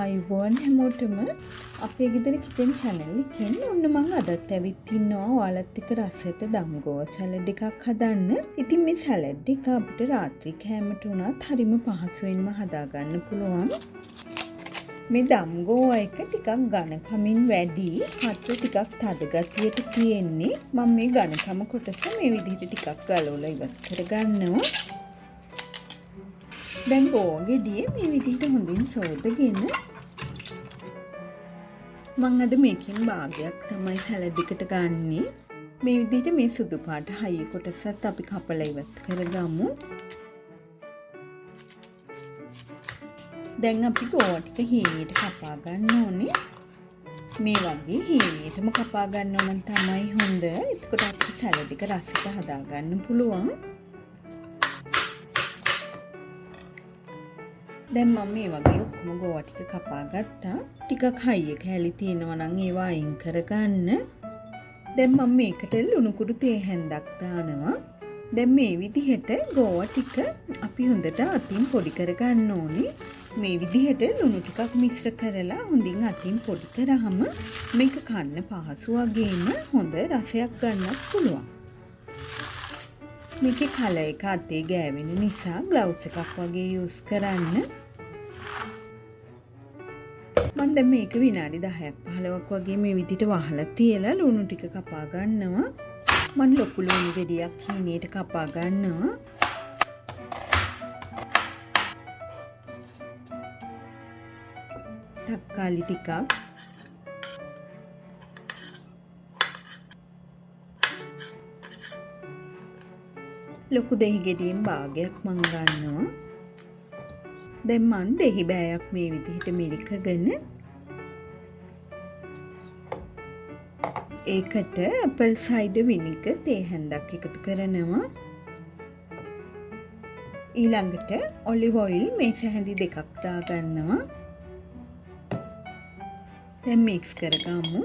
ආයුබෝවන් හැමෝටම අපේ ගෙදර කිචන් channel එකෙන් ඔන්න මම අදත් ඇවිත් ඉන්නවා ඔයාලත් එක්ක රසට දම්ගෝව සැලඩ් එකක් හදන්න. ඉතින් මේ සැලඩ් එක අපිට රාත්‍රී කෑමට උනත් හරිම පහසුවෙන්ම හදාගන්න පුළුවන්. මේ දම්ගෝව එක ටිකක් ඝනකමින් වැඩි, මාත්‍ර ටිකක් තද ගතියට තියෙන්නේ. මම මේ ඝනකම කොටස මේ විදිහට ටිකක් ගලවලා ඉවත් කරගන්නවා. දැන් ගෝව ගෙඩිය මේ විදිහට හොඳින් සෝදගෙන මම අද මේකෙන් භාගයක් තමයි සැලඩ් එකට ගන්නෙ. මේ විදිහට මේ සුදු පාට හයිය කොටසත් අපි කපලා ඉවත් කරගමු. දැන් අපි ගෝව ටික හීනියට කපා ගන්න ඕනේ. මේ වගේ හීනියටම කපා ගන්න නම් තමයි හොඳ. එතකොට අපිට සැලඩ් එක රසට හදා ගන්න පුළුවන්. දැන් මම මේ වගේ ඔක්කොම ගෝවා ටික කපා ගත්තා. ටිකක් හයිය කැලි තියෙනවා නම් ඒවා අයින් කරගන්න. දැන් මම මේකට ලුණු කුඩු තේ හැන්දක් දානවා. දැන් මේ විදිහට ගෝවා ටික අපි හොඳට අතින් පොඩි කරගන්න ඕනේ. මේ විදිහට ලුණු ටිකක් මිශ්‍ර කරලා හොඳින් අතින් පොඩි කරාම මේක කන්න පහසු වගේම හොඳ රසයක් ගන්නත් පුළුවන්. මේකේ කලර් එක අතේ ගෑවෙන නිසා ග්ලව්ස් එකක් වගේ යූස් කරන්න. මම දැන් මේක විනාඩි 10ක් 15ක් වගේ මේ විදිහට වහලා තියලා ලුණු ටික කපා ගන්නවා. මම ලොකු ලුණු ගෙඩියක් හීනියට කපා ගන්නවා. තක්කාලි ටිකක්, ලොකු දෙහි ගෙඩියෙන් භාගයක් මම ගන්නවා. දැන් මම දෙහි බෑයක් මේ විදිහට මිරිකගෙන ඒකට ඇපල් සයිඩර් විනිගර් තේ හැන්දක් එකතු කරනවා. ඊළඟට ඔලිව් ඔයිල් මේස හැඳි දෙකක් දා ගන්නවා. දැන් මික්ස් කරගමු.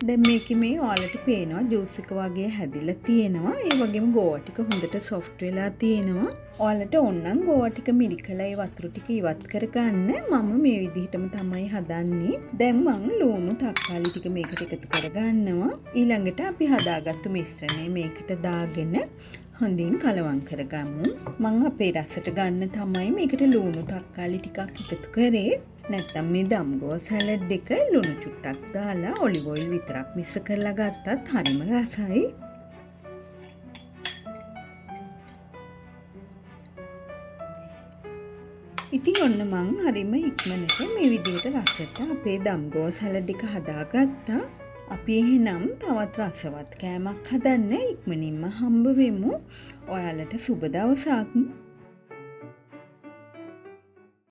දැන් මේකේ මේ ඔයාලට පේනවා ජූස් එක වගේ හැදිලා තියෙනවා. ඒ වගේම ගෝවා ටික හොඳට සොෆ්ට් වෙලා තියෙනවා. ඔයාලට ඕනනම් ගෝවා ටික මිරිකලා ඒ වතුර ටික ඉවත් කරගන්න. මම මේ විදිහටම තමයි හදන්නේ. දැන් මම ලුණු තක්කාලි ටික මේකට එකතු කරගන්නවා. ඊළඟට අපි හදාගත්තු මිශ්‍රණය මේකට දාගෙන හොඳින් කලවම් කරගමු. මම අපේ රසට ගන්න තමයි මේකට ලුණු තක්කාලි ටිකක් එකතු කරේ. නැත්තම් මේ දම්ගෝව සැලඩ් එක ලුණු චුට්ටක් දාලා ඔලිව් ඔයිල් විතරක් මිශ්‍ර කරලා ගත්තත් හරිම රසයි. ඉතින් ඔන්න මං හරිම ඉක්මනට මේ විදිහට රසට අපේ දම්ගෝව සැලඩ් එක හදාගත්තා. අපි එහෙනම් තවත් රසවත් කෑමක් හදන්න ඉක්මනින්ම හම්බ වෙමු. ඔයාලට සුබ දවසක්.